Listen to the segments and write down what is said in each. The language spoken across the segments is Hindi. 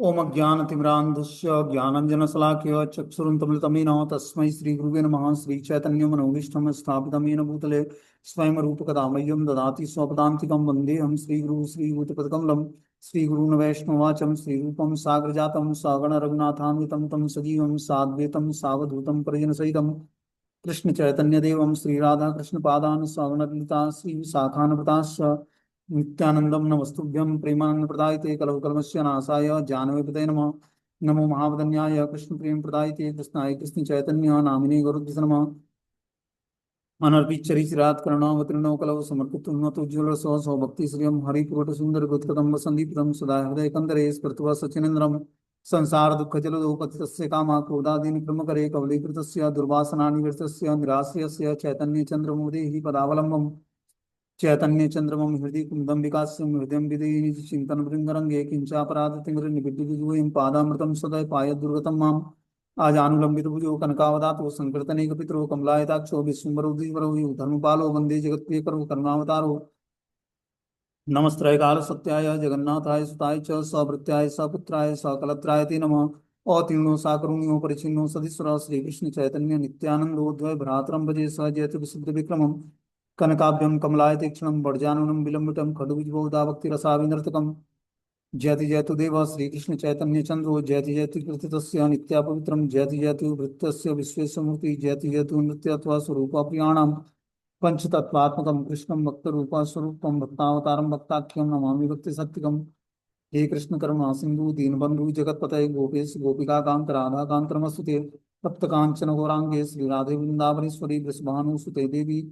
ओम अज्ञानतिमिरान्धस्य ज्ञानञ्जनशलाकया चक्षुरुन्मिलितमेन तस्मै श्रीगुरुवे नमः। श्रीचैतन्यमनोभीष्टं स्थापितं येन भूतले स्वयं रूपकदा मह्यं ददाति स्वपदान्तिकं वन्देऽहं श्रीगुरुं श्रीभूतपदकमलं श्रीगुरून् वैष्णवाचं श्रीरूपं साग्रजातं सगण रघुनाथान्वितं तं सजीवं साद्वैतं सावधूतं परिजनसहितं कृष्ण चैतन्य देवम श्री राधा कृष्ण पादान सवनललिता श्री शाखानपताश्च नित्यानंदम नमस्तुभ्यं प्रेमानंद प्रदायते कलौ कलमस्य नाशाय जानवीपते नमः। नमो महावदन्याय कृष्ण प्रेम प्रदायते कृष्णाय कृष्ण चैतन्य नामिने गुरुभ्यो नमः। अनर्पिच्चरिचिरात् करुणावतीर्णो कलौ समर्पितुन्नतोज्ज्वल सौ सौभक्ति श्रियं हरिपुरट सुंदर गुत्कदम्ब संदीपितं सदा हृदय कंदरे स्फुर्त्वा सचिनेन्द्रं संसार दुःख जलदो पतितस्य कामा क्रोधादीनि प्रमुखरे कवलीकृतस्य दुर्वासना निवृतस्य निराश्रयस्य चैतन्य चन्द्रमोदेहि पदावलम्बम् चैतन्य चंद्रमं हृदय कुंदम विकास्यम हृदय विदयि चिंतन भृंगरंगे किंचापराधतिमिरनिबिड्डुविजूयं पादामृतं सदय पाय दुर्गतं माम् आजानुलंबित भुजो कनकावदातो संकृतनेकपितरो कमलायताक्षो विश्वम्बरो द्विवरो धर्मपालो वंदे जगत्प्रियकरो करुणावतारो नमस्त्रय काल सत्याय जगन्नाथाय सुताय च सभृत्याय सपुत्राय सकलत्राय ते नमः। अतीर्णो साकरुण्यो परिचिन्नो सदीश्वर श्रीकृष्ण चैतन्य नित्यानंदोद्वय भ्रातरं भजे स जयतु विशुद्ध विक्रमम् कनकाभ्यं कमलाय तीक्ष्णं वर्जानुनं विलम्बितं खडुविजबोधाभक्तिरसाविनर्तकम् जयति जयतु देव श्रीकृष्ण चैतन्य चंद्रो जयति जयतु कृतितस्य नित्या पवित्रं जयति जयतु वृत्तस्य विश्वेशमूर्ति जयति जयतु नृत्यत्वा स्वरूपा प्रियाणाम् पंचतत्वात्मकं कृष्णं भक्तरूपस्वरूपं भक्तावतारं भक्ताख्यं नमामि भक्तिसत्त्विकम्। हे कृष्ण करुणा सिंधु दीनबंधु जगत्पतये गोपेश गोपिकान्त राधाकान्त नमस्तुते तप्त कांचन गौरांगे श्रीराधे वृंदावनेश्वरी वृषभानुसुते देवी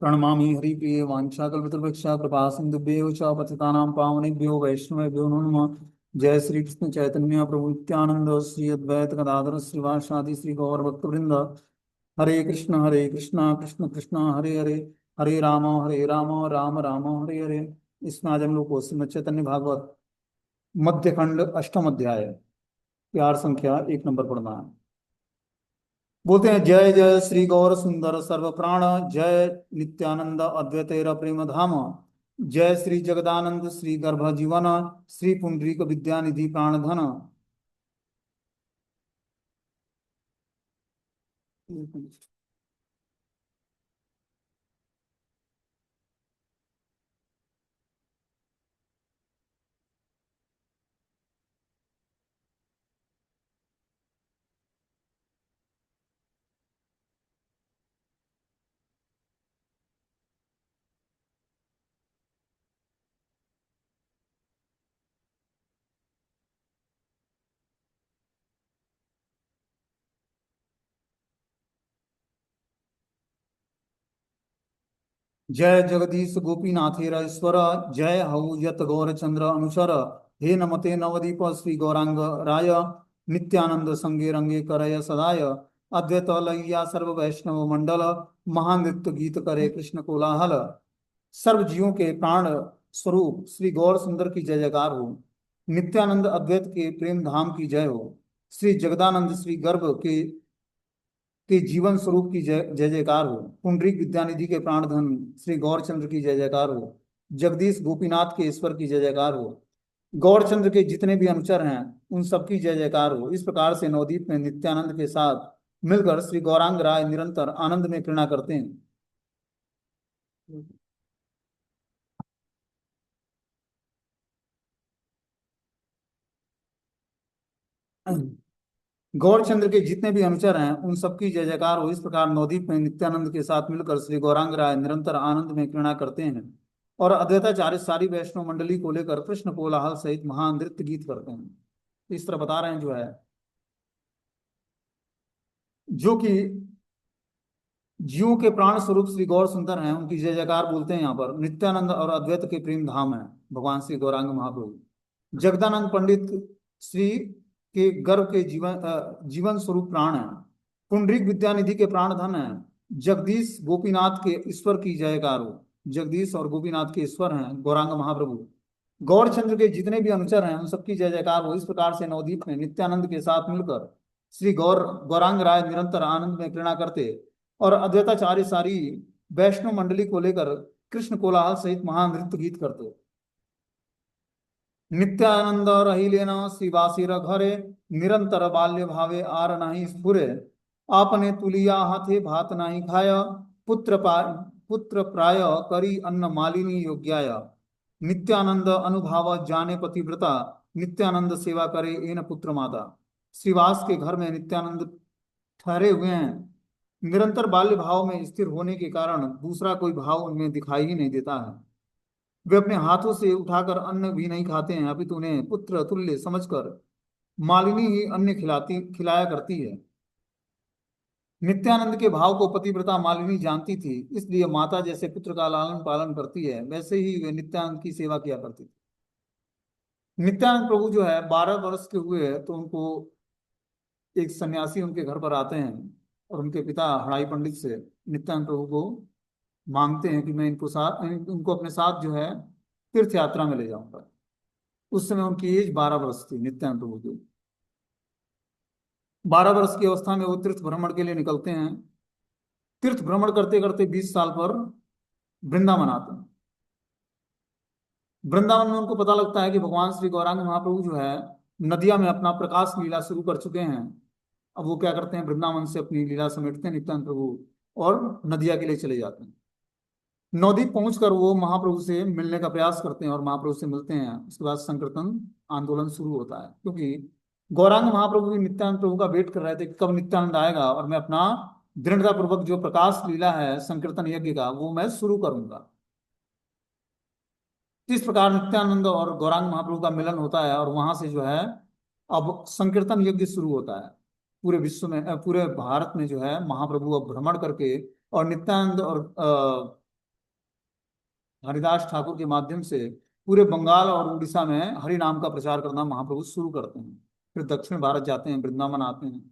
प्रणमामि हरिप्रिये वाञ्छाकल्पतरुभ्यश्च कृपा सिन्धुभ्यो च पतितानां पावनेभ्यो वैष्णवेभ्यो नमो नमः। जय श्री कृष्ण चैतन्य प्रभु नित्यानंद श्री अद्वैत गदाधर श्रीवासादि श्री गौर भक्तवृंद हरे कृष्णा कृष्ण कृष्णा हरे हरे हरे राम राम राम हरे हरे। इसमें आज हम लोग को श्रीमद् चैतन्य भागवत मध्यखंड अष्टम अध्याय प्यार संख्या 1 नंबर पढ़ना है। बोलते हैं जय जय श्री गौर सुंदर सर्व प्राण जय नित्यानंद अद्वैतेर प्रेम धाम जय श्री जगदानंद श्री गर्भ जीवन श्री पुंडरीक विद्यानिधि प्राणधन। जय जगदीश गोपीनाथेश्वर जय हऊ यत गौरचंद्र अनुचर हे नमते नवदीप श्री गौरांग राय नित्यानंद संगे रंगे करय सदाय अद्वैत लय्या सर्व वैष्णव मंडल महानृत्य गीत करे कृष्ण कोलाहल। सर्व जीवों के प्राण स्वरूप श्री गौर सुंदर की जय जयकार हो। नित्यानंद अद्वैत के प्रेम धाम की जय हो। श्री जगदानंद श्री गर्भ के जीवन स्वरूप की जय जय जयकार हो। पुंडरीक विद्यानिधि के प्राणधन श्री गौरचंद्र की जय जयकार हो। जगदीश गोपीनाथ के ईश्वर की जय जयकार हो। गौरचंद्र के जितने भी अनुचर हैं उन सबकी जय जयकार हो। इस प्रकार से नवदीप में नित्यानंद के साथ मिलकर श्री गौरांग राय निरंतर आनंद में क्रीड़ा करते हैं। गौरचंद्र के जितने भी अनुचर हैं उन सबकी जय जयकार हो। इस प्रकार नवदीप में नित्यानंद के साथ मिलकर श्री गौरांग राय निरंतर आनंद में क्रीड़ा करते हैं और अद्वैताचार्य सारी वैष्णव मंडली को लेकर कृष्ण कोलाहल सहित महान नृत्य गीत करते हैं। इस तरह बता रहे हैं जो है जो कि जीवों के प्राण स्वरूप श्री गौर सुंदर हैं उनकी जय जयकार बोलते हैं यहाँ पर। नित्यानंद और अद्वैत के प्रेम धाम है भगवान श्री गौरांग महाप्रभु। जगदानंद पंडित श्री के गर्भ के जीवन स्वरूप प्राण है। पुंडरीक विद्यानिधि के प्राण धन है। जगदीश गोपीनाथ के ईश्वर की जयकार हो। जगदीश और गोपीनाथ के ईश्वर हैं गौरांग महाप्रभु। गौरचंद्र के जितने भी अनुचर हैं उन सबकी जय जयकार हो। इस प्रकार से नवदीप में नित्यानंद के साथ मिलकर श्री गौरांग राय निरंतर आनंद में क्रीड़ा करते और अद्वैताचार्य सारी वैष्णव मंडली को लेकर कृष्ण कोलाहल सहित महान नृत्य गीत करते। नित्यानंद रहिलेन शिवासीर घरे निरंतर बाल्य भावे आर नाही स्फुरे आपने तुलिया हाथे भात नाही खाय पुत्र प्राय करी अन्न मालिनी योग्याय नित्यानंद अनुभाव जाने पतिव्रता नित्यानंद सेवा करे एन पुत्र माता। श्रीवास के घर में नित्यानंद ठहरे हुए हैं। निरंतर बाल्य भाव में स्थिर होने के कारण दूसरा कोई भाव उनमें दिखाई ही नहीं देता है। वे अपने हाथों से उठाकर अन्न भी नहीं खाते हैं, अपितु उन्हें पुत्र तुल्य समझकर मालिनी ही अन्न खिलाया करती है। नित्यानंद के भाव को पतिव्रता मालिनी जानती थी, इसलिए माता जैसे पुत्र का लालन पालन करती है वैसे ही वे नित्यानंद की सेवा किया करती थी। नित्यानंद प्रभु जो है 12 वर्ष के हुए तो उनको एक सन्यासी उनके घर पर आते हैं और उनके पिता हड़ाई पंडित से नित्यानंद प्रभु को मांगते हैं कि मैं इनको अपने साथ जो है तीर्थ यात्रा में ले जाऊंगा। उस समय उनकी एज 12 वर्ष थी नित्यानंद प्रभु की। 12 वर्ष की अवस्था में वो तीर्थ भ्रमण के लिए निकलते हैं। तीर्थ भ्रमण करते करते 20 साल पर वृंदावन आते हैं। वृंदावन में उनको पता लगता है कि भगवान श्री गौरांग महाप्रभु जो है नदिया में अपना प्रकाश लीला शुरू कर चुके हैं। अब वो क्या करते हैं, वृंदावन से अपनी लीला समेटते हैं नित्यानंद प्रभु और नदिया के लिए चले जाते हैं। नवद्वीप पहुंचकर वो महाप्रभु से मिलने का प्रयास करते हैं और महाप्रभु से मिलते हैं। उसके बाद संकीर्तन आंदोलन शुरू होता है, क्योंकि गौरांग महाप्रभु भी नित्यानंद प्रभु का वेट कर रहे थे कि कब नित्यानंद आएगा और मैं अपना दृढ़ता पूर्वक जो प्रकाश लीला है संकीर्तन यज्ञ का वो मैं शुरू करूंगा। इस प्रकार नित्यानंद और गौरांग महाप्रभु का मिलन होता है और वहां से जो है अब संकीर्तन यज्ञ शुरू होता है। पूरे विश्व में पूरे भारत में जो है महाप्रभु अब भ्रमण करके और नित्यानंद और हरिदास ठाकुर के माध्यम से पूरे बंगाल और उड़ीसा में हरि नाम का प्रचार करना महाप्रभु शुरू करते हैं। फिर दक्षिण भारत जाते हैं, वृंदावन आते हैं।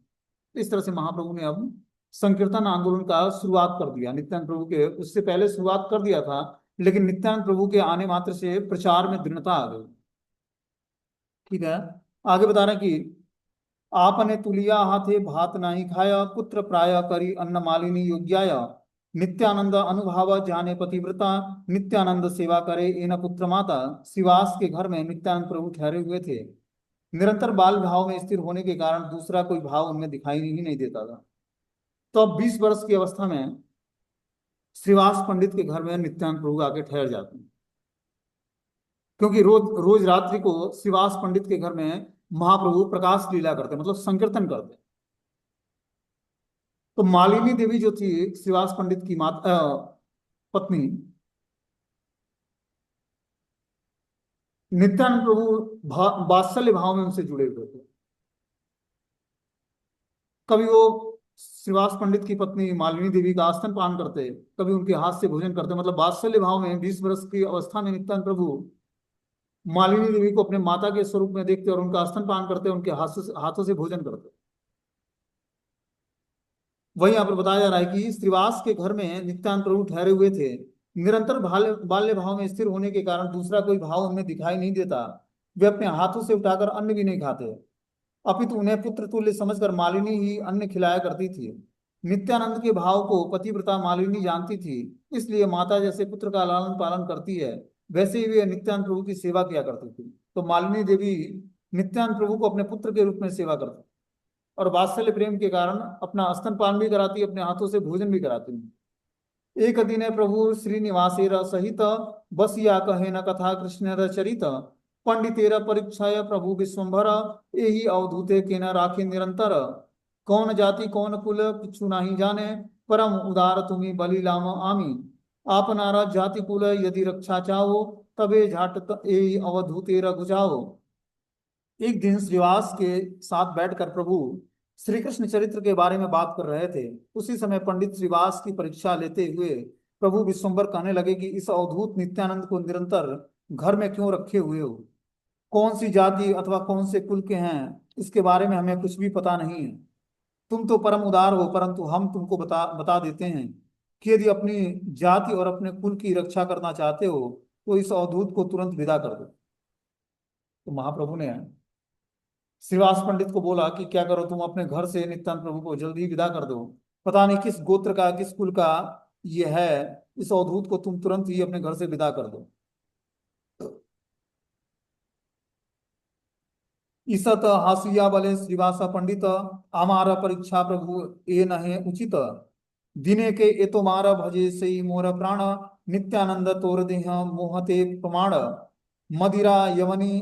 इस तरह से महाप्रभु ने अब संकीर्तन आंदोलन का शुरुआत कर दिया। नित्यानंद प्रभु के उससे पहले शुरुआत कर दिया था, लेकिन नित्यानंद प्रभु के आने मात्र से प्रचार में दृढ़ता आ गई। ठीक है, आगे बता रहे हैं कि आपने तुलिया हाथे भात नाही खाया पुत्र प्राय करी अन्न मालिनी योग्याय नित्यानंद अनुभाव जाने पतिव्रता नित्यानंद सेवा करे एन पुत्र माता। शिवास के घर में नित्यानंद प्रभु ठहरे हुए थे। निरंतर बाल भाव में स्थिर होने के कारण दूसरा कोई भाव उनमें दिखाई ही नहीं देता था। तो अब 20 वर्ष की अवस्था में श्रीवास पंडित के घर में नित्यानंद प्रभु आके ठहर जाते हैं, क्योंकि रोज रोज रात्रि को श्रीवास पंडित के घर में महाप्रभु प्रकाश लीला करते, मतलब संकीर्तन करते। तो मालिनी देवी जो थी श्रीवास पंडित की माता पत्नी, नित्यानंद प्रभु वात्सल्य भाव में उनसे जुड़े हुए थे। कभी वो श्रीवास पंडित की पत्नी मालिनी देवी का आसन पान करते, कभी उनके हाथ से भोजन करते। मतलब वात्सल्य भाव में 20 वर्ष की अवस्था में नित्यानंद प्रभु मालिनी देवी को अपने माता के स्वरूप में देखते और उनका स्तन पान करते, उनके हाथों से भोजन करते। वही यहाँ पर बताया जा रहा है कि श्रीवास के घर में नित्यानंद प्रभु ठहरे हुए थे। निरंतर बाल्य भाव में स्थिर होने के कारण दूसरा कोई भाव उनमें दिखाई नहीं देता। वे अपने हाथों से उठाकर अन्न भी नहीं खाते, अपितु उन्हें पुत्र तुल्य समझकर मालिनी ही अन्न खिलाया करती थी। नित्यानंद के भाव को पतिव्रता मालिनी जानती थी, इसलिए माता जैसे पुत्र का लालन पालन करती है वैसे ही वे नित्यानंद प्रभु की सेवा किया करती थी। तो मालिनी देवी नित्यानंद प्रभु को अपने पुत्र के रूप में सेवा करती और वात्सल्य प्रेम के कारण अपना स्तनपान भी कराती, अपने हाथों से भोजन भी कराती। एक दिन प्रभु श्रीनिवासेर सहित बसिया कहे न कथा कृष्ण चरित पंडितेर परीक्षाय प्रभु विश्वम्भर यही अवधूते के न राखे निरंतर कौन जाति कौन कुल किच्छु नहीं जाने परम उदार तुम्ही बलि लाम आमी आप नाराज जाति कुल यदि रक्षा चाहो तबे झाट यही अवधूतेर गुजाओ। एक दिन श्रीवास के साथ बैठकर प्रभु श्री कृष्ण चरित्र के बारे में बात कर रहे थे। उसी समय पंडित श्रीवास की परीक्षा लेते हुए प्रभु विश्वम्भर कहने लगे कि इस अवधूत नित्यानंद को निरंतर घर में क्यों रखे हुए हो? कौन सी जाति अथवा कौन से कुल के हैं इसके बारे में हमें कुछ भी पता नहीं है। तुम तो परम उदार हो, परंतु हम तुमको बता देते हैं कि यदि अपनी जाति और अपने कुल की रक्षा करना चाहते हो तो इस अवधूत को तुरंत विदा कर दो। तो महाप्रभु ने श्रीवास पंडित को बोला कि क्या करो, तुम अपने घर से नित्यानंद प्रभु को जल्दी विदा कर दो। पता नहीं किस गोत्र का किस कुल का ये है, इस अवधूत को तुम तुरंत ही अपने घर से विदा कर दो। ईसत हासिया बले श्रीवास पंडित आमार परीक्षा प्रभु ए नहे उचित दिने के ए तुम्हार भजे सई मोर प्राण नित्यानंद तोर देह मोहते प्रमाण मदिरा यवनी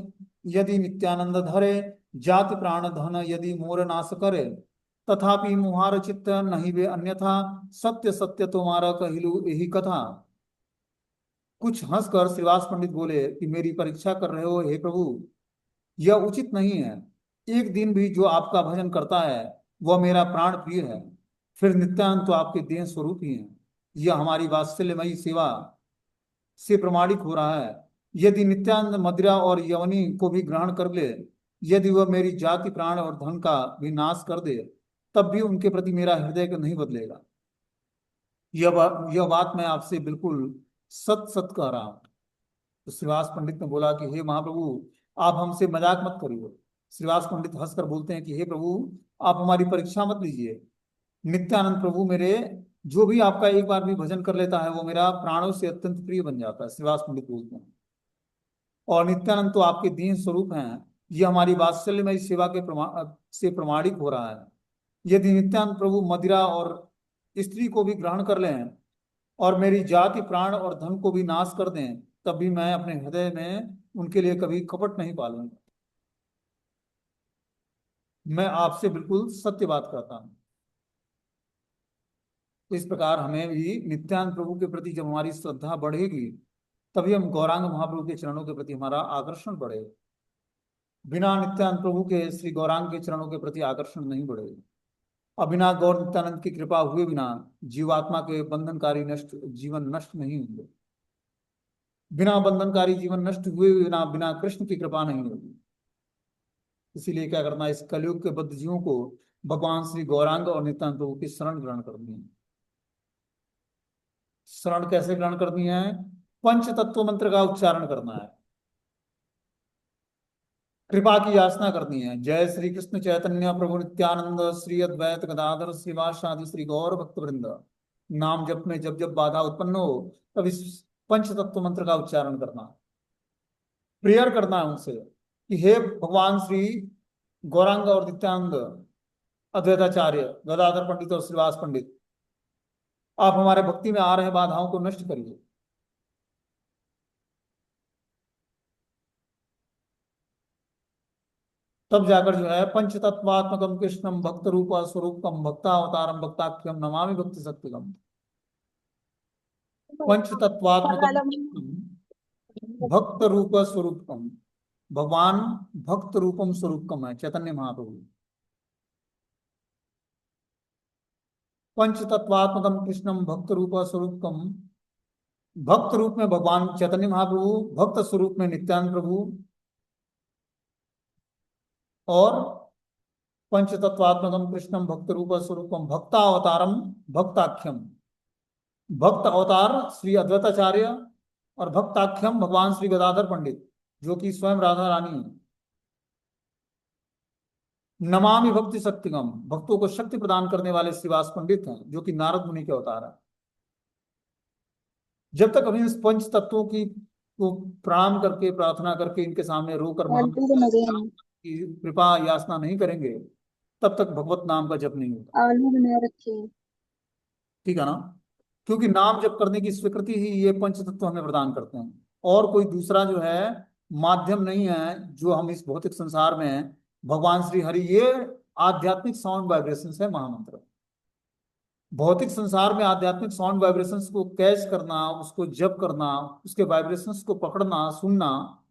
यदि नित्यानंद धरे जाति प्राण धन यदि मोर नाश करे तथापि मुहार चित्त नहीं वे अन्यथा सत्य सत्य तुम्हारा कहिलु यही कथा। कुछ हंसकर श्रीवास पंडित बोले कि मेरी परीक्षा कर रहे हो हे प्रभु, यह उचित नहीं है। एक दिन भी जो आपका भजन करता है वह मेरा प्राण प्रिय है, फिर नित्यानंद तो आपके देह स्वरूप ही है। यह हमारी वात्सल्यमयी सेवा से प्रमाणित हो रहा है। यदि नित्यानंद मदिरा और यवनी को भी ग्रहण कर ले, यदि वह मेरी जाति प्राण और धन का भी नाश कर दे, तब भी उनके प्रति मेरा हृदय नहीं बदलेगा। यह बात मैं आपसे बिल्कुल सत सत कह रहा हूं। तो श्रीवास पंडित ने बोला कि हे महाप्रभु, आप हमसे मजाक मत करिए। श्रीवास पंडित हंसकर बोलते हैं कि हे प्रभु, आप हमारी परीक्षा मत लीजिए। नित्यानंद प्रभु मेरे, जो भी आपका एक बार भी भजन कर लेता है वो मेरा प्राणों से अत्यंत प्रिय बन जाता है। श्रीवास पंडित बोलते हैं, और नित्यानंद तो आपके दीन स्वरूप हैं। यह हमारी वात्सल्यमयी सेवा के से प्रमाणित हो रहा है। यदि नित्यानंद प्रभु मदिरा और स्त्री को भी ग्रहण कर लें और मेरी जाति प्राण और धन को भी नाश कर दें, तब भी मैं अपने हृदय में उनके लिए कभी कपट नहीं पालूंगा। मैं आपसे बिल्कुल सत्य बात करता हूं। इस प्रकार हमें भी नित्यानंद प्रभु के प्रति जब हमारी श्रद्धा बढ़ेगी, तभी हम गौरांग महाप्रभु के चरणों के प्रति हमारा आकर्षण बढ़ेगा। बिना नित्यानंद प्रभु के श्री गौरांग के चरणों के प्रति आकर्षण नहीं बढ़ेगा। और बिना गौर नित्यानंद की कृपा हुए बिना जीवात्मा के बंधनकारी नष्ट जीवन नष्ट नहीं होंगे। बिना बंधनकारी जीवन नष्ट हुए बिना बिना कृष्ण की कृपा नहीं होगी। इसीलिए क्या करना है, इस कलयुग के बद्ध जीवों को भगवान श्री गौरांग और नित्यानंद प्रभु की शरण ग्रहण करनी है। शरण कैसे ग्रहण करनी है? पंच तत्व मंत्र का उच्चारण करना है, कृपा की याचना करनी है। जय श्री कृष्ण चैतन्य प्रभु नित्यानंद श्री अद्वैत गदाधर श्रीवासादि श्री गौर भक्त वृंद। नाम जप में जब जब बाधा उत्पन्न हो, तब इस पंच तत्व मंत्र का उच्चारण करना, प्रेयर करना है उनसे कि हे भगवान श्री गौरांग और नित्यानंद अद्वैताचार्य गदाधर पंडित और श्रीवास पंडित, आप हमारे भक्ति में आ रहे बाधाओं को नष्ट करिए। तब जाकर जो है पंच तत्वात्मकम कृष्णम भक्त रूप स्वरूपम भक्तावतारम भक्ताख्यम नमामि भक्ति सत्यगम। पंच तत्वात्मकम भक्त रूप स्वरूपम, भगवान भक्त रूपम स्वरूपम है चैतन्य महाप्रभु। पंच तत्वात्मकम कृष्णम भक्त रूप स्वरूपम, भक्त रूप में भगवान चैतन्य महाप्रभु, भक्त स्वरूप में नित्यानंद प्रभु, और पंच तत्वात्मकम कृष्णम भक्त रूप स्वरूपम भक्तावतारम भक्ताख्यम, भक्त अवतार श्री अद्वैताचार्य और भक्ताख्यम भगवान श्री गदाधर पंडित, जो कि स्वयं राधा रानी है। नमामि भक्ति शक्तिगम, भक्तों को शक्ति प्रदान करने वाले श्रीवास पंडित हैं, जो कि नारद मुनि के अवतार है। जब तक हम इस पंच तत्वों की को प्रणाम करके प्रार्थना करके इनके सामने रोकर की कृपा याचना नहीं करेंगे, तब तक भगवत नाम का जप नहीं होता। आलू बना रखे हैं। ठीक है ना? क्योंकि नाम जप करने की स्वीकृति ही ये पंच तत्व हमें प्रदान करते हैं, और कोई दूसरा जो है माध्यम नहीं है जो हम इस भौतिक संसार में, भगवान श्री हरि ये आध्यात्मिक साउंड वाइब्रेशंस है महामंत्र। भौतिक संसार में आध्यात्मिक साउंड वाइब्रेशंस को कैच करना, उसको जप करना, उसके वाइब्रेशंस को पकड़ना सुनना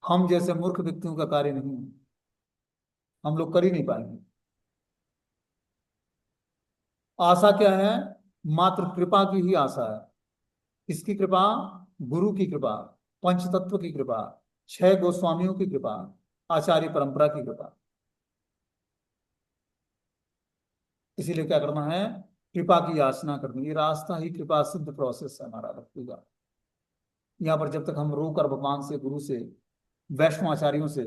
हम जैसे मूर्ख व्यक्तियों का कार्य नहीं है, हम लोग कर ही नहीं पाएंगे। आशा क्या है? मात्र कृपा की ही आशा है। किसकी कृपा? गुरु की कृपा, पंचतत्व की कृपा, छह गोस्वामियों की कृपा, आचार्य परंपरा की कृपा। इसीलिए क्या करना है? कृपा की याचना करनी। ये रास्ता ही कृपा सिद्ध प्रोसेस है हमारा भक्ति का। यहाँ पर जब तक हम रोकर भगवान से, गुरु से, वैष्णव आचार्यों से,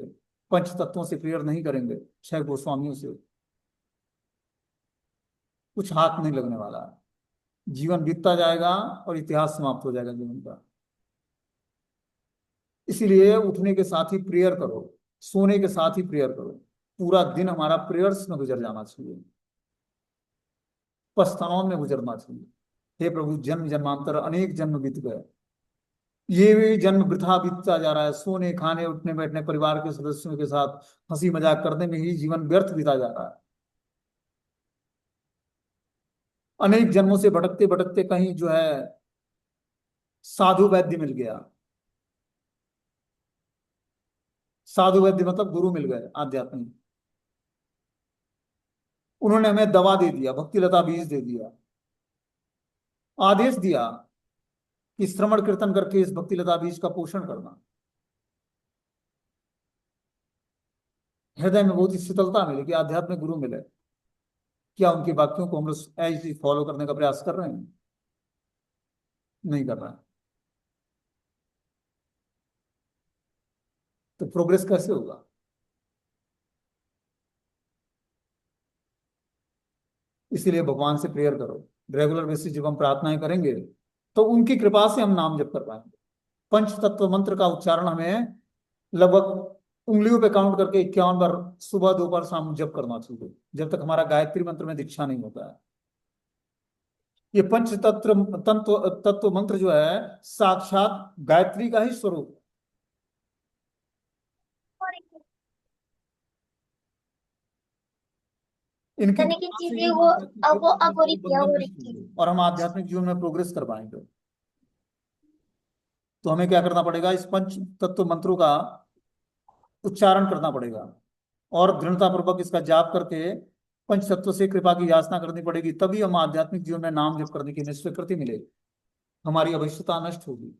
पंच तत्वों से प्रेयर नहीं करेंगे, छह गोस्वामियों से, कुछ हाथ नहीं लगने वाला है। जीवन बीतता जाएगा और इतिहास समाप्त हो जाएगा जीवन का। इसीलिए उठने के साथ ही प्रेयर करो, सोने के साथ ही प्रेयर करो। पूरा दिन हमारा प्रेयर्स में गुजर जाना चाहिए, पछताओं में गुजरना चाहिए। हे प्रभु, जन्म जन्मांतर अनेक जन्म बीत गए, ये भी जन्म वृथा बीतता जा रहा है, सोने खाने उठने बैठने परिवार के सदस्यों के साथ हंसी मजाक करने में ही जीवन व्यर्थ बीता जा रहा है। अनेक जन्मों से भटकते भटकते कहीं जो है साधु वैद्य मिल गया। साधु वैद्य मतलब गुरु मिल गए आध्यात्मिक, उन्होंने हमें दवा दे दिया, भक्ति लता बीज दे दिया, आदेश दिया कि श्रवण कीर्तन करके इस भक्ति लता बीज का पोषण करना। हृदय में बहुत ही शीतलता मिले कि आध्यात्मिक गुरु मिले। क्या उनके वाक्यों को हम लोग ऐसे फॉलो करने का प्रयास कर रहे हैं? नहीं कर रहे हैं। तो प्रोग्रेस कैसे होगा? इसीलिए भगवान से प्रेयर करो। रेगुलर बेसिस जब हम प्रार्थनाएं करेंगे तो उनकी कृपा से हम नाम जप कर पाएंगे। पंच तत्व मंत्र का उच्चारण हमें लगभग उंगलियों पे काउंट करके 51 बार सुबह दोपहर शाम जप करना चाहिए, जब तक हमारा गायत्री मंत्र में दीक्षा नहीं होता है। ये पंच तत्व मंत्र जो है साक्षात गायत्री का ही स्वरूप है। इनकी यानी कि कृपा से ही चीजें हम वो आध्यात्मिक अब वो जीवन में कोई अघोरित या बंधन हो नहीं रही थी। होंगे और हम आध्यात्मिक जीवन में प्रोग्रेस कर पाएंगे। तो हमें क्या करना पड़ेगा? इस पंच तत्व मंत्रों का उच्चारण करना पड़ेगा और दृढ़ता पूर्वक इसका जाप करके पंच तत्व से कृपा की याचना करनी पड़ेगी, तभी हम आध्यात्मिक जीवन में नाम जप करने की हमें स्वीकृति मिलेगी, हमारी अवश्यता नष्ट होगी।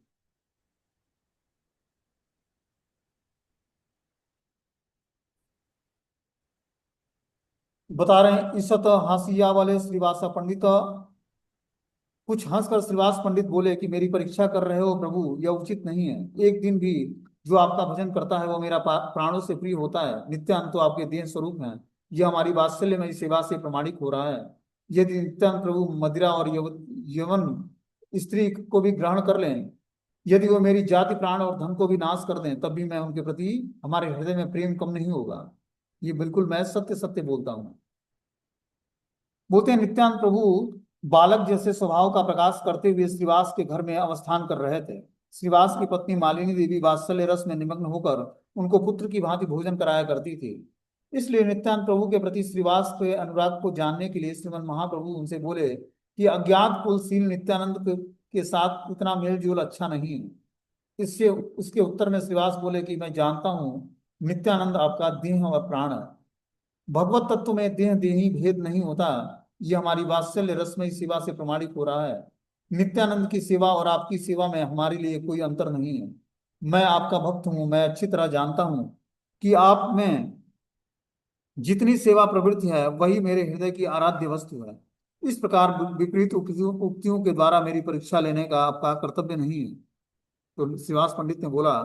बता रहे हैं ईसत हासिया वाले श्रीवास पंडित, कुछ हंसकर श्रीवास पंडित बोले कि मेरी परीक्षा कर रहे हो प्रभु, यह उचित नहीं है। एक दिन भी जो आपका भजन करता है वो मेरा प्राणों से प्रिय होता है। नित्यानंद तो आपके देह स्वरूप हैं, यह हमारी वात्सल्यमयी सेवा से प्रमाणित हो रहा है। यदि नित्यानंद प्रभु मदिरा और यवन स्त्री को भी ग्रहण कर लें, यदि वो मेरी जाति प्राण और धन को भी नाश कर दें, तब भी मैं उनके प्रति हमारे हृदय में प्रेम कम नहीं होगा। ये बिल्कुल मैं सत्य सत्य बोलता हूँ। बोलते हैं नित्यानंद प्रभु बालक जैसे स्वभाव का प्रकाश करते हुए श्रीवास के घर में अवस्थान कर रहे थे। श्रीवास की पत्नी मालिनी देवी वात्सल्य रस में निमग्न होकर उनको पुत्र की भांति भोजन कराया करती थी। इसलिए नित्यानंद प्रभु के प्रति श्रीवास के अनुराग को जानने के लिए श्रीमद महाप्रभु उनसे बोले कि अज्ञात कुलशील नित्यानंद के साथ इतना मेल जोल अच्छा नहीं है। इससे उसके उत्तर में श्रीवास बोले कि मैं जानता हूँ नित्यानंद आपका देह और प्राण है। भगवत तत्व में देह देही भेद नहीं होता, यह हमारी वात्सल्य रसमयी सेवा से प्रमाणित हो रहा है। नित्यानंद की सेवा और आपकी सेवा में हमारे लिए कोई अंतर नहीं है। मैं आपका भक्त हूं, मैं अच्छी तरह जानता हूं कि आप में जितनी सेवा प्रवृत्ति है वही मेरे हृदय की आराध्य वस्तु है। इस प्रकार विपरीत उक्तियों के द्वारा मेरी परीक्षा लेने का आपका कर्तव्य नहीं है। तो श्रीवास पंडित ने बोला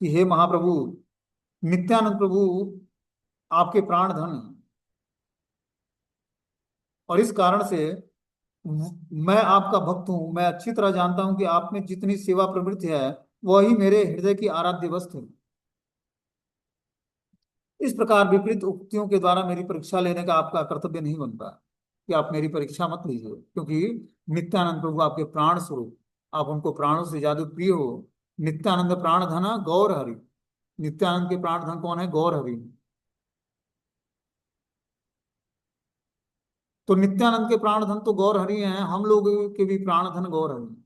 कि हे महाप्रभु, नित्यानंद प्रभु आपके प्राण धन हैं और इस कारण से मैं आपका भक्त हूं। मैं अच्छी तरह जानता हूं कि आप में जितनी सेवा प्रवृत्ति है वही मेरे हृदय की आराध्य वस्तु है। इस प्रकार विपरीत उक्तियों के द्वारा मेरी परीक्षा लेने का आपका कर्तव्य नहीं बनता कि आप मेरी परीक्षा मत लीजिए, क्योंकि नित्यानंद प्रभु आपके प्राण स्वरूप, आप उनको प्राणों से ज्यादा प्रिय हो। नित्यानंद प्राण धन गौर हरि। नित्यानंद के प्राण धन कौन है? गौर हरि। तो नित्यानंद के प्राण धन तो गौर हरि हैं, हम लोग के भी प्राण धन गौर हरि हैं।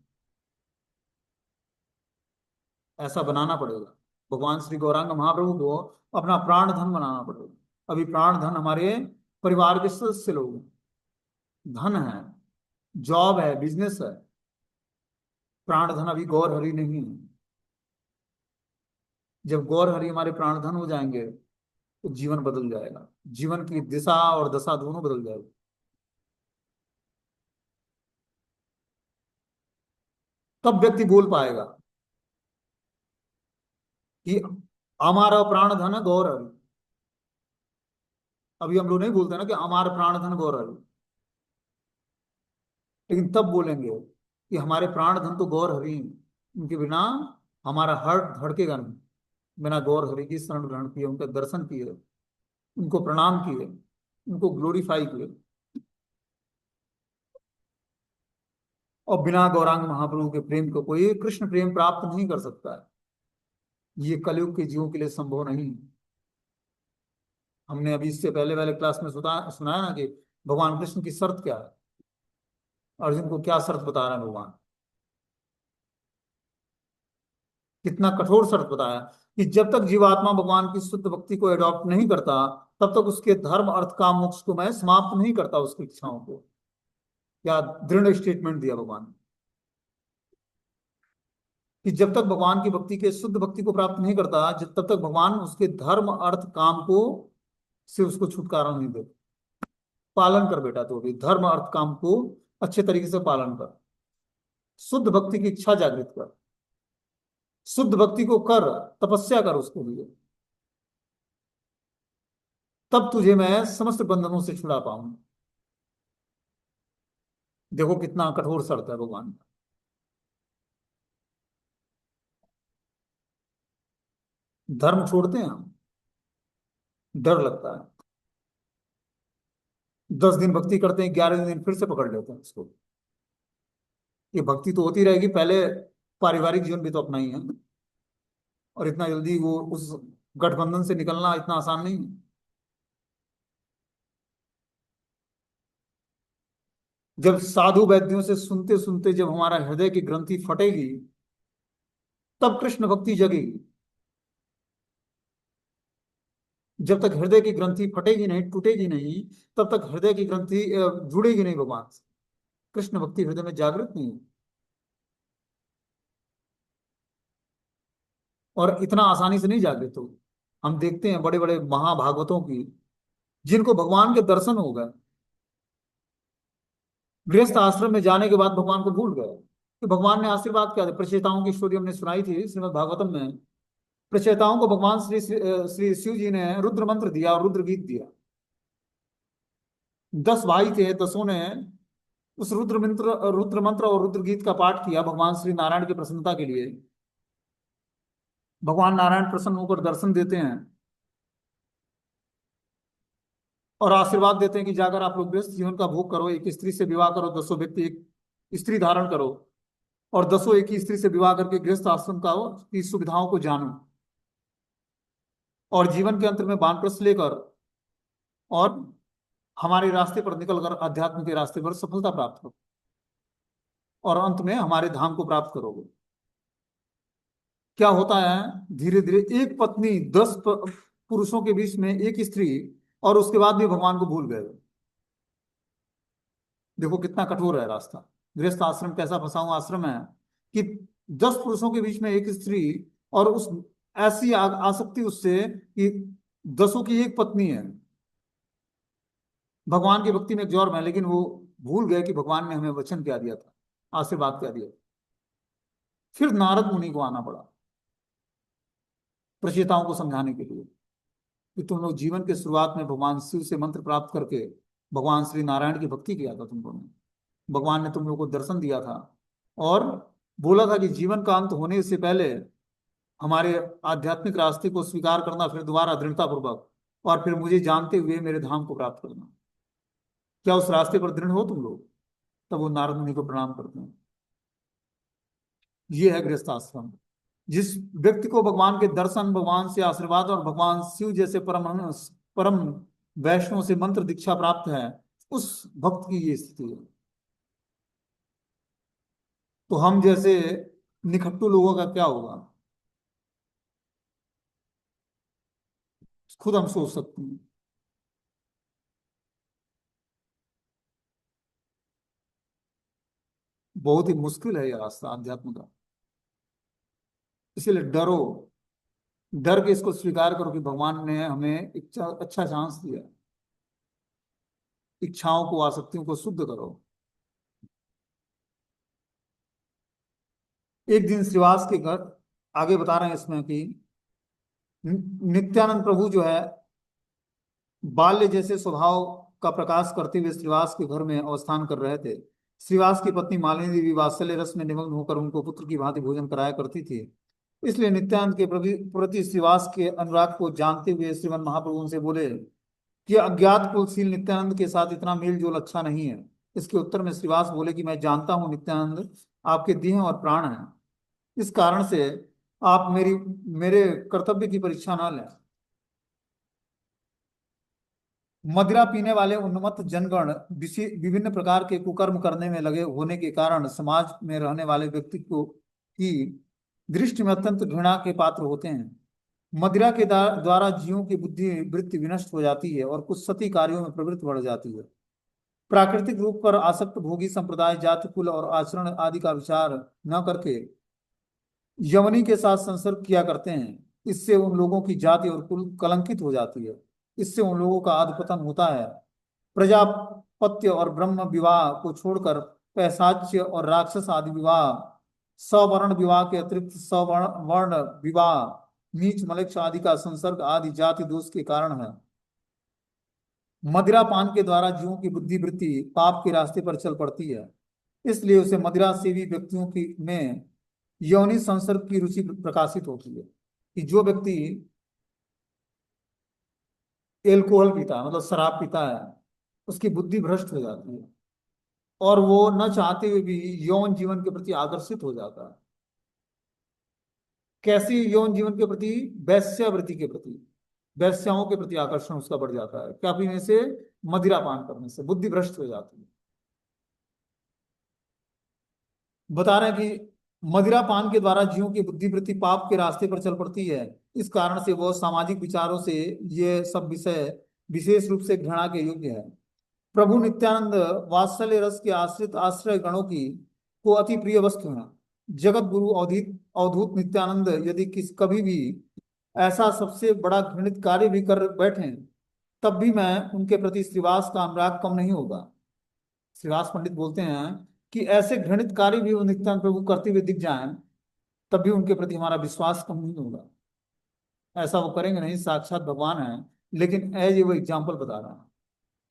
ऐसा बनाना पड़ेगा। भगवान श्री गौरांग महाप्रभु को अपना प्राण धन बनाना पड़ेगा। अभी प्राण धन हमारे परिवार के सदस्य लोग हैं, धन है, जॉब है, बिजनेस है। प्राण धन अभी गौर हरि नहीं है। जब गौर हरि हमारे प्राण धन हो जाएंगे तो जीवन बदल जाएगा, जीवन की दिशा और दशा दोनों बदल जाएगी। तब व्यक्ति बोल पाएगा कि हमारा प्राण धन गौर हरि। अभी हम लोग नहीं बोलते ना कि हमारा प्राण धन गौर हरि, लेकिन तब बोलेंगे कि हमारे प्राण धन तो गौर हरि हैं, उनके बिना हमारा हार्ट धड़केगा नहीं, बिना गौर हरि की शरण ग्रहण किए, उनका दर्शन किए, उनको प्रणाम किए, उनको ग्लोरीफाई किए, और बिना गौरांग महाप्रभु के प्रेम को कोई कृष्ण प्रेम प्राप्त नहीं कर सकता है। ये कलयुग के जीवों के लिए संभव नहीं है। हमने अभी इससे पहले वाले क्लास में सुनाया ना कि भगवान कृष्ण की शर्त क्या है, अर्जुन को क्या शर्त बता रहे हैं भगवान, कितना कठोर शर्त बताया कि जब तक जीवात्मा भगवान की शुद्ध भक्ति को एडॉप्ट नहीं करता, तब तक उसके धर्म अर्थ काम मोक्ष को मैं समाप्त नहीं करता उसकी इच्छाओं को। क्या दृढ़ स्टेटमेंट दिया भगवान ने, कि जब तक भगवान की भक्ति के शुद्ध भक्ति को प्राप्त नहीं करता, तब तक भगवान उसके धर्म अर्थ काम को से उसको छुटकारा नहीं देता। पालन कर बेटा, तो भी धर्म अर्थ काम को अच्छे तरीके से पालन कर, शुद्ध भक्ति की इच्छा जागृत कर, शुद्ध भक्ति को कर, तपस्या कर उसके लिए, तब तुझे मैं समस्त बंधनों से छुड़ा पाऊंगा। देखो कितना कठोर शर्त है भगवान का। धर्म छोड़ते हैं हम, डर लगता है। 10 दिन भक्ति करते हैं, 11वें दिन फिर से पकड़ लेते हैं उसको। ये भक्ति तो होती रहेगी, पहले पारिवारिक जीवन भी तो अपना ही है, और इतना जल्दी वो उस गठबंधन से निकलना इतना आसान नहीं है। जब साधु वैद्यों से सुनते सुनते जब हमारा हृदय की ग्रंथि फटेगी, तब कृष्ण भक्ति जगेगी। जब तक हृदय की ग्रंथि फटेगी नहीं, टूटेगी नहीं, तब तक हृदय की ग्रंथि जुड़ेगी नहीं भगवान से। कृष्ण भक्ति हृदय में जागृत नहीं है। और इतना आसानी से नहीं जागृत हो। हम देखते हैं बड़े बड़े महाभागवतों की, जिनको भगवान के दर्शन हो गए, गृहस्थ आश्रम में जाने के बाद भगवान को भूल गए। कि भगवान ने आशीर्वाद क्या दिया, प्रचेताओं की स्टोरी हमने सुनाई थी श्रीमद् भागवतम में। प्रचेताओं को भगवान श्री श्री शिव जी ने रुद्र मंत्र दिया और रुद्र गीत दिया। 10 भाई थे, 10ओं ने उस रुद्र मंत्र और रुद्र गीत का पाठ किया भगवान श्री नारायण की प्रसन्नता के लिए। भगवान नारायण प्रसन्न होकर दर्शन देते हैं और आशीर्वाद देते हैं कि जाकर आप लोग गृहस्थ जीवन का भोग करो, एक स्त्री से विवाह करो, 10 व्यक्ति एक स्त्री धारण करो, और 10 एक ही स्त्री से विवाह करके गृहस्थ आश्रम का की सुविधाओं को जानो, और जीवन के अंत में वानप्रस्थ लेकर और हमारे रास्ते पर निकलकर अध्यात्म के रास्ते पर सफलता प्राप्त करो, और अंत में हमारे धाम को प्राप्त करोगे। क्या होता है, धीरे धीरे एक पत्नी 10 पुरुषों के बीच में एक स्त्री, और उसके बाद भी भगवान को भूल गए। देखो कितना कठोर है रास्ता। गृहस्थ आश्रम कैसा फंसाऊं आश्रम है कि 10 पुरुषों के बीच में एक स्त्री, और उस ऐसी आसक्ति उससे कि 10 की एक पत्नी है। भगवान की भक्ति में एक जोर में, लेकिन वो भूल गए कि भगवान ने हमें वचन क्या दिया था, आशीर्वाद क्या दिया। फिर नारद मुनि को आना पड़ा प्रचेताओं को समझाने के लिए कि तुम लोग जीवन के शुरुआत में भगवान शिव से मंत्र प्राप्त करके भगवान श्री नारायण की भक्ति किया था तुम लोगों ने। भगवान ने तुम लोगों को दर्शन दिया था और बोला था कि जीवन का अंत होने से पहले हमारे आध्यात्मिक रास्ते को स्वीकार करना, फिर दोबारा दृढ़ता पूर्वक, और फिर मुझे जानते हुए मेरे धाम को प्राप्त करना। क्या उस रास्ते पर दृढ़ हो तुम लोग? तब वो नारद मुनि को प्रणाम करते हैं। ये है गृहस्थ आश्रम। जिस व्यक्ति को भगवान के दर्शन, भगवान से आशीर्वाद और भगवान शिव जैसे परम परम वैष्णव से मंत्र दीक्षा प्राप्त है, उस भक्त की ये स्थिति है। तो हम जैसे निखट्टू लोगों का क्या होगा, खुद हम सोच सकते हैं। बहुत ही मुश्किल है यह रास्ता अध्यात्म का। इसीलिए डरो, डर के इसको स्वीकार करो कि भगवान ने हमें अच्छा चांस दिया। इच्छाओं को, आसक्तियों को शुद्ध करो। एक दिन श्रीवास के घर, आगे बता रहे हैं इसमें कि नित्यानंद प्रभु जो है बाल्य जैसे स्वभाव का प्रकाश करते हुए श्रीवास के घर में अवस्थान कर रहे थे। श्रीवास की पत्नी मालिनी देवी वात्सल्य रस में निमग्न होकर उनको पुत्र की भांति भोजन कराया करती थी। इसलिए नित्यानंद के प्रति श्रीवास के अनुराग को जानते हुए श्रीमन महाप्रभु उनसे बोले कि अज्ञात कुलशील नित्यानंद के साथ इतना मेल जोल अच्छा नहीं है। इसके उत्तर में श्रीवास बोले कि मैं जानता हूँ नित्यानंद आपके देह और प्राण हैं, इस कारण से आप मेरे कर्तव्य की परीक्षा ना लें। मदिरा पीने वाले उन्मत्त जनगण विभिन्न प्रकार के कुकर्म करने में लगे होने के कारण समाज में रहने वाले व्यक्ति को की दृष्टि में अत्यंत घृणा के पात्र होते हैं। मदिरा के द्वारा जीवों की बुद्धि वृत्ति विनष्ट हो जाती है और कुछ सती कार्यों में प्रवृत्त बढ़ जाती है। प्राकृतिक रूप पर आसक्त भोगी संप्रदाय जाति कुल और आचरण आदि का विचार न करके यवनी के साथ संसर्ग किया करते हैं। इससे उन लोगों की जाति और कुल कलंकित हो जाती है। इससे उन लोगों का अधपतन होता है। प्रजापत्य और ब्रह्म विवाह को छोड़कर पैशाच्य और राक्षस आदि विवाह, सवर्ण विवाह के अतिरिक्त सवर्ण वर्ण विवाह, नीच मलेच्छ आदि का संसर्ग आदि जाति दोष के कारण है। मदिरा पान के द्वारा जीवों की बुद्धि वृत्ति पाप के रास्ते पर चल पड़ती है। इसलिए उसे मदिरा सेवी व्यक्तियों की में यौनि संसर्ग की रुचि प्रकाशित होती है कि जो व्यक्ति एल्कोहल पीता है, मतलब शराब पीता है, उसकी बुद्धि भ्रष्ट हो जाती है और वो न चाहते हुए भी यौन जीवन के प्रति आकर्षित हो जाता है। कैसी यौन जीवन के प्रति? वैश्यावृत्ति के प्रति, वैश्याओं के प्रति आकर्षण उसका बढ़ जाता है। क्या पीने से? मदिरा पान करने से बुद्धि भ्रष्ट हो जाती है। बता रहे हैं कि मदिरा पान के द्वारा जीवों की बुद्धि वृत्ति पाप के रास्ते पर चल पड़ती है। इस कारण से वो सामाजिक विचारों से ये सब विषय विशेष रूप से घृणा के योग्य है। प्रभु नित्यानंद वात्सल्य रस के आश्रित आश्रय गणों की को अति प्रिय वस्तु है। जगत गुरु अवधूत नित्यानंद यदि कभी भी ऐसा सबसे बड़ा घृणित कार्य भी कर बैठे, तब भी मैं उनके प्रति श्रीवास का अनुराग कम नहीं होगा। श्रीवास पंडित बोलते हैं कि ऐसे घृणित कार्य भी वो नित्यानंद प्रभु करते हुए दिख जाएं, तब भी उनके प्रति हमारा विश्वास कम नहीं होगा। ऐसा वो करेंगे नहीं, साक्षात भगवान है, लेकिन एज ये वो एग्जाम्पल बता रहा है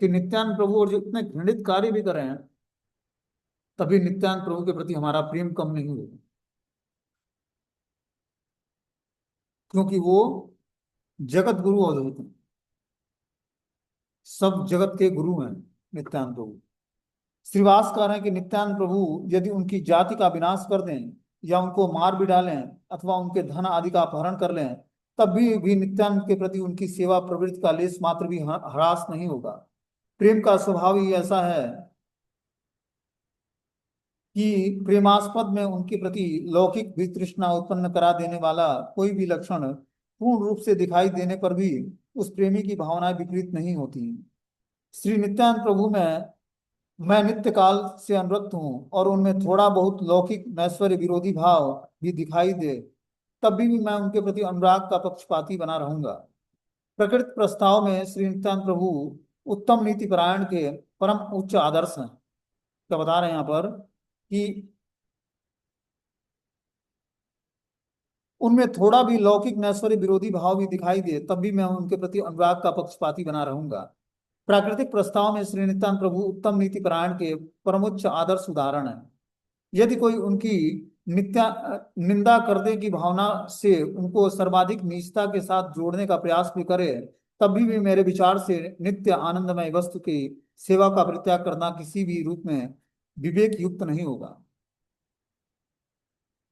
कि नित्यानंद प्रभु और जो इतने घृणित कार्य भी कर रहे हैं, तभी नित्यानंद प्रभु के प्रति हमारा प्रेम कम नहीं होगा, क्योंकि वो जगत गुरु अवधूत हैं, सब जगत के गुरु हैं नित्यानंद प्रभु। श्रीवास कह रहे हैं कि नित्यानंद प्रभु यदि उनकी जाति का विनाश कर दें या उनको मार भी डालें अथवा उनके धन आदि का अपहरण कर लें, तब भी नित्यानंद के प्रति उनकी सेवा प्रवृत्ति का लेस मात्र भी ह्रास नहीं होगा। प्रेम का स्वभाव ही ऐसा है कि प्रेमास्पद में उनके प्रति लौकिक वितृष्णा उत्पन्न करा देने वाला कोई भी लक्षण पूर्ण रूप से दिखाई देने पर भी उस प्रेमी की भावनाएं विपरीत नहीं होती। श्री नित्यानंद प्रभु में मैं नित्य काल से अनुरक्त हूँ और उनमें थोड़ा बहुत लौकिक नैश्वर्य विरोधी भाव भी दिखाई दे, तब भी मैं उनके प्रति अनुराग का पक्षपाती बना रहूंगा। प्रकृति प्रस्ताव में श्री नित्यानंद प्रभु उत्तम नीति परायण के परम उच्च आदर्श हैं। क्या बता रहे हैं यहाँ पर कि उनमें थोड़ा भी लौकिक नैश्वर्य विरोधी भाव भी दिखाई दे, तब भी मैं उनके प्रति अनुराग का पक्षपाती बना रहूंगा। प्राकृतिक प्रस्ताव में श्री नित्यानंद प्रभु उत्तम नीति परायण के परमोच्च आदर्श उदाहरण है। यदि कोई उनकी नित्या निंदा करने की भावना से उनको सर्वाधिक नीचता के साथ जोड़ने का प्रयास भी करे, तब भी मेरे विचार से नित्य आनंदमय वस्तु की सेवा का परित्याग करना किसी भी रूप में विवेक युक्त नहीं होगा।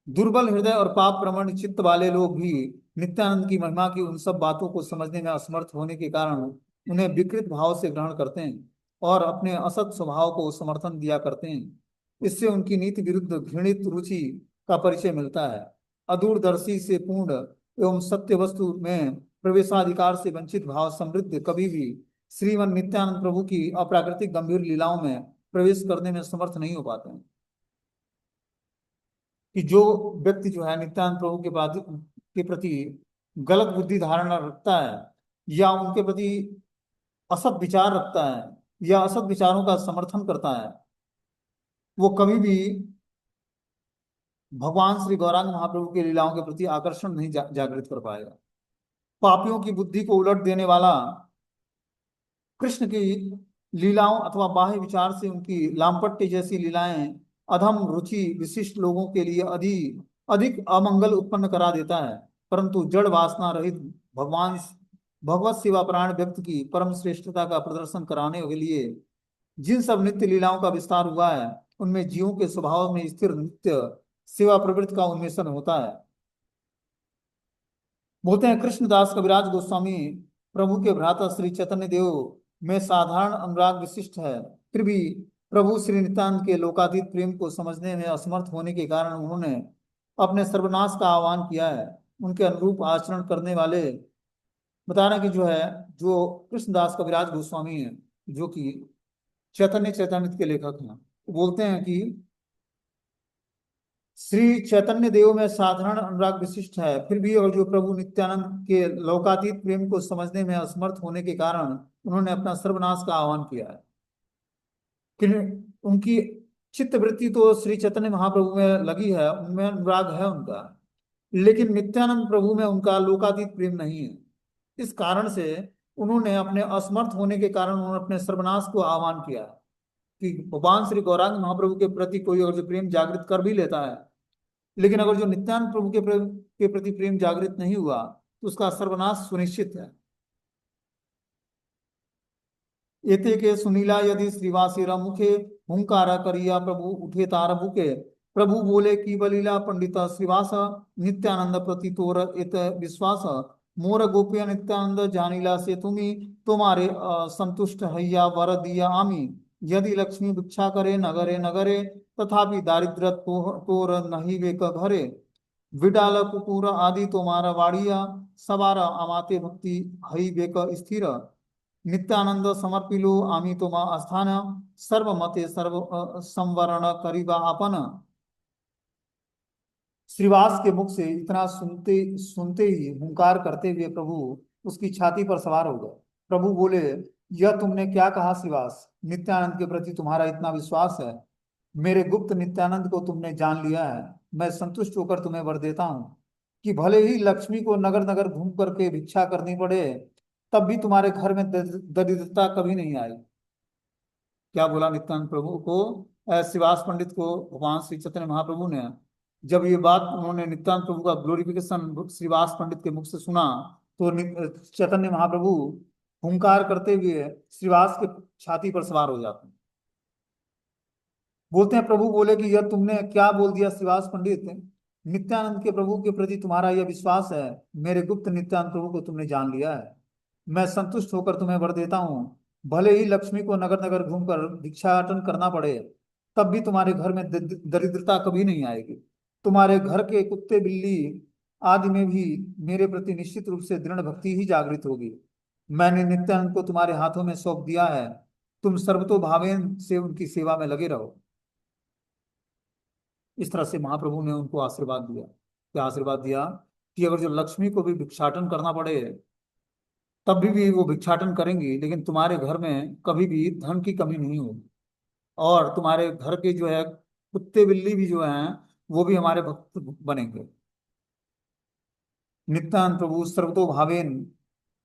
दुर्बल हृदय और पाप प्रवण चित्त वाले लोग भी नित्यानंद की महिमा की उन सब बातों को समझने में असमर्थ होने के कारण उन्हें विकृत भाव से ग्रहण करते हैं और अपने असत स्वभाव को समर्थन दिया करते हैं। इससे उनकी नीति विरुद्ध घृणित रुचि का परिचय मिलता है। अदूरदर्शी से पूर्ण एवं सत्य वस्तु में प्रवेशाधिकार से वंचित भाव समृद्ध कभी भी श्रीमन नित्यानंद प्रभु की अप्राकृतिक गंभीर लीलाओं में प्रवेश करने में समर्थ नहीं हो पाते हैं। कि जो व्यक्ति जो है नित्यानंद प्रभु के प्रति गलत बुद्धि धारणा रखता है या उनके प्रति असत विचार रखता है या असत विचारों का समर्थन करता है, वो कभी भी भगवान श्री गौरांग महाप्रभु की लीलाओं के प्रति आकर्षण नहीं जागृत कर पाएगा। पापियों की बुद्धि को उलट देने वाला कृष्ण की लीलाओं अथवा बाह्य विचार से उनकी लामपट्टी जैसी लीलाएं अधम रुचि विशिष्ट लोगों के लिए अधिक अमंगल उत्पन्न करा देता है। परंतु जड़ वासना रहित भगवान भगवत सेवा प्राण व्यक्ति की परम श्रेष्ठता का प्रदर्शन कराने के लिए जिन सब नित्य लीलाओं का विस्तार हुआ है, उनमें जीवों के स्वभाव में स्थिर नित्य सेवा प्रवृत्ति का उन्मेषण होता है। बोलते हैं कृष्णदास कविराज गोस्वामी प्रभु के भ्राता श्री चैतन्य देव में साधारण अनुराग विशिष्ट है, फिर भी प्रभु श्री नित्यानंद के लोकातीत प्रेम को समझने में असमर्थ होने के कारण उन्होंने अपने सर्वनाश का आह्वान किया है। उनके अनुरूप आचरण करने वाले बता रहे हैं कि जो है, जो कृष्णदास कविराज गोस्वामी है, जो कि चैतन्य चैतन्य के लेखक हैं, बोलते हैं कि श्री चैतन्य देव में साधारण अनुराग विशिष्ट है, फिर भी और जो प्रभु नित्यानंद के लोकातीत प्रेम को समझने में असमर्थ होने के कारण उन्होंने अपना सर्वनाश का आह्वान किया है। कि उनकी चित्त वृत्ति तो श्री चैतन्य महाप्रभु में लगी है, उनमें अनुराग है उनका, लेकिन नित्यानंद प्रभु में उनका लोकातीत प्रेम नहीं है। इस कारण से उन्होंने अपने असमर्थ होने के कारण उन्होंने अपने सर्वनाश को आह्वान किया कि भगवान श्री गौरांग महाप्रभु के प्रति कोई अगर जो प्रेम जागृत कर भी लेता है, लेकिन अगर जो नित्यानंद प्रभु के प्रति प्रेम जागृत नहीं हुआ तो उसका सर्वनाश सुनिश्चित है। एते के सुनीला यदि श्रीवासेरा मुखे हुंकारा करिया प्रभु उठे तार बुके। प्रभु बोले की बलीला पंडित श्रीवास नित्यानंद प्रति तोर इत विश्वास। मोर गोप्य नित्यानंद जानिला से तुम्ही तुम्हारे संतुष्ट हैया वर दिया आमी। यदि लक्ष्मी भिक्षा करे नगरे नगरे तथापि दारिद्र तोर नहीं वेक घरे। विडाल कुकुर आदि तुम्हारा वाड़िया सवार अमाते भक्ति हई वेक स्थिर। नित्यानंद समर्पिलो आमी तोमा स्थान सर्वमते सर्व संवरण करीबा अपन। श्रीवास के मुख से इतना सुनते सुनते ही हुंकार करते हुए प्रभु उसकी छाती पर सवार हो गए। प्रभु बोले, यह तुमने क्या कहा श्रीवास? नित्यानंद के प्रति तुम्हारा इतना विश्वास है। मेरे गुप्त नित्यानंद को तुमने जान लिया है। मैं संतुष्ट होकर तुम्हें वर देता हूँ कि भले ही लक्ष्मी को नगर नगर घूम करके भिक्षा करनी पड़े, तब भी तुम्हारे घर में दरिद्रता कभी नहीं आई। क्या बोला नित्यानंद प्रभु को, श्रीवास पंडित को भगवान श्री चैतन्य महाप्रभु ने? जब ये बात उन्होंने नित्यानंद प्रभु का ग्लोरिफिकेशन श्रीवास पंडित के मुख से सुना तो चैतन्य महाप्रभु हुंकार करते हुए श्रीवास के छाती पर सवार हो जाते हैं। बोलते हैं प्रभु बोले कि यह तुमने क्या बोल दिया श्रीवास पंडित? नित्यानंद के प्रभु के प्रति तुम्हारा यह विश्वास है। मेरे गुप्त नित्यानंद प्रभु को तुमने जान लिया है। मैं संतुष्ट होकर तुम्हें वर देता हूँ, भले ही लक्ष्मी को नगर नगर घूमकर भिक्षाटन करना पड़े, तब भी तुम्हारे घर में दरिद्रता कभी नहीं आएगी। तुम्हारे घर के कुत्ते बिल्ली आदि में भी मेरे प्रति निश्चित रूप से दृढ़ भक्ति ही जागृत होगी। मैंने नित्यानंद को तुम्हारे हाथों में सौंप दिया है, तुम सर्वतोभावेन से उनकी सेवा में लगे रहो। इस तरह से महाप्रभु ने उनको आशीर्वाद दिया। क्या आशीर्वाद दिया? कि अगर जो लक्ष्मी को भी भिक्षाटन करना पड़े तब भी वो भिक्षाटन करेंगी, लेकिन तुम्हारे घर में कभी भी धन की कमी नहीं होगी। और तुम्हारे घर के जो है कुत्ते बिल्ली भी जो हैं वो भी हमारे भक्त बनेंगे। नित्यानंद प्रभु सर्वतोभावेन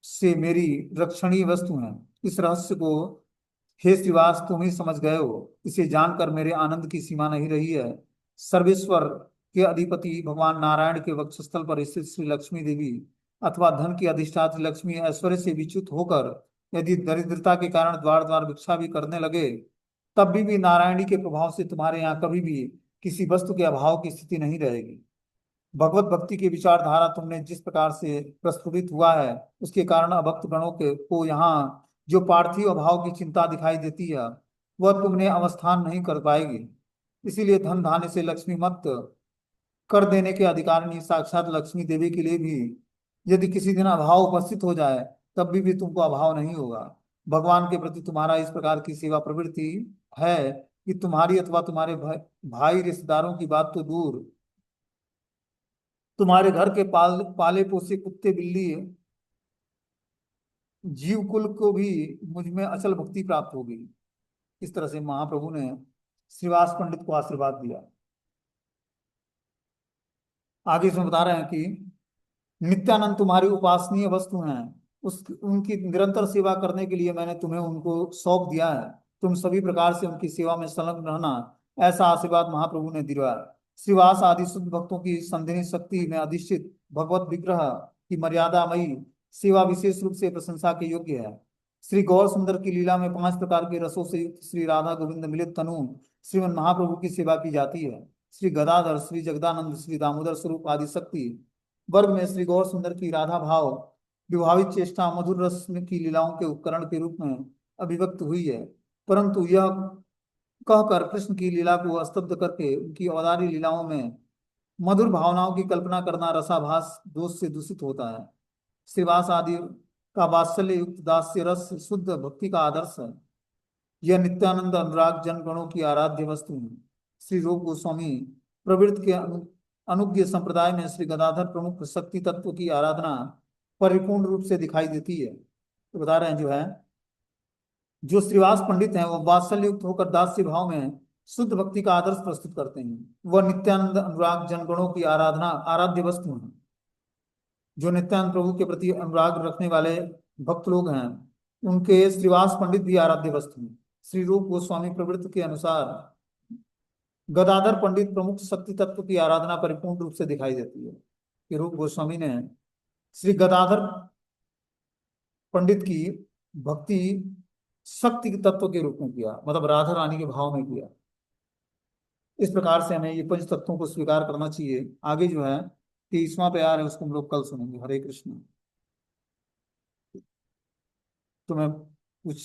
से मेरी रक्षणीय वस्तु हैं। इस रहस्य को हे श्रीवास तुम ही समझ गए हो। इसे जानकर मेरे आनंद की सीमा नहीं रही है। सर्वेश्वर के अधिपति भगवान नारायण के वक्षस्थल पर स्थित श्री लक्ष्मी देवी अथवा धन की अधिष्ठात्री लक्ष्मी ऐश्वर्य से विच्युत होकर यदि दरिद्रता के कारण द्वार द्वार भिक्षा भी करने लगे, तब भी नारायणी के प्रभाव से तुम्हारे यहाँ कभी भी किसी वस्तु के अभाव की स्थिति नहीं रहेगी। भगवत भक्ति की विचारधारा तुमने जिस प्रकार से प्रस्फुटित हुआ है, उसके कारण अभक्त गणों के को यहाँ जो पार्थिव अभाव की चिंता दिखाई देती है, वह तुमने अवस्थान नहीं कर पाएगी। इसीलिए धन धान्य से लक्ष्मी मत कर देने के अधिकारिणी साक्षात लक्ष्मी देवी के लिए भी यदि किसी दिन अभाव उपस्थित हो जाए, तब भी तुमको अभाव नहीं होगा। भगवान के प्रति तुम्हारा इस प्रकार की सेवा प्रवृत्ति है कि तुम्हारी अथवा तुम्हारे भाई रिश्तेदारों की बात तो दूर, तुम्हारे घर के पाले पोसे कुत्ते बिल्ली जीव कुल को भी मुझ में अचल भक्ति प्राप्त होगी। इस तरह से महाप्रभु ने श्रीवास पंडित को आशीर्वाद दिया। आगे इसमें बता रहे हैं कि नित्यानंद तुम्हारी उपासनीय वस्तु हैं। उस उनकी निरंतर सेवा करने के लिए मैंने तुम्हें उनको सौंप दिया है। तुम सभी प्रकार से उनकी सेवा में संलग्न रहना, ऐसा आशीर्वाद महाप्रभु ने दिया। श्रीवास आदि शुद्ध भक्तों की संधिनी शक्ति में अधिष्ठित भगवत विग्रह की मर्यादामयी सेवा विशेष रूप से प्रशंसा के योग्य है। श्री गौर सुंदर की लीला में 5 प्रकार के रसों से युक्त श्री राधा गोविंद मिलित तनु श्रीमन महाप्रभु की सेवा की जाती है। श्री गदाधर, श्री जगदानंद, श्री दामोदर स्वरूप आदि शक्ति वर्ग में श्री गौर सुंदर की राधा भाव विभावित चेष्टा मधुर रस की लीलाओं के उपकरण के रूप में अभिव्यक्त हुई है। परंतु यह कहकर कृष्ण की लीला को स्तब्ध करके उनकी अवतारी लीलाओं में मधुर भावनाओं की कल्पना करना रसाभास दोष से दूषित होता है। श्रीवास आदि का वात्सल्य युक्त दास्य रस शुद्ध भक्ति का आदर्श है। यह नित्यानंद अनुराग जनगणों की आराध्य वस्तु है। श्री रूप गोस्वामी प्रवृत्त के अनुज्ञ संप्रदाय में श्री गदाधर प्रमुख शक्ति तत्व की आराधना परिपूर्ण रूप से दिखाई देती है। तो बता रहे हैं जो है, जो श्रीवास पंडित हैं वह वात्सल्य युक्त होकर दास्य भाव में शुद्ध भक्ति का आदर्श प्रस्तुत करते हैं। वह नित्यानंद अनुराग जनगणों की आराधना आराध्य वस्तु है। जो नित्यानंद प्रभु के प्रति अनुराग रखने वाले भक्त लोग हैं उनके श्रीवास पंडित भी आराध्य वस्तु हैं। श्री रूप गोस्वामी प्रवृत्ति के अनुसार गदाधर पंडित प्रमुख शक्ति तत्व की आराधना परिपूर्ण रूप से दिखाई देती है कि रूप गोस्वामी ने श्री गदाधर पंडित की भक्ति शक्ति तत्व के रूप में किया, मतलब राधा रानी के भाव में किया। इस प्रकार से हमें ये पंच तत्वों को स्वीकार करना चाहिए। आगे जो है 23वां प्यार है उसको हम लोग कल सुनेंगे। हरे कृष्ण। तो मैं कुछ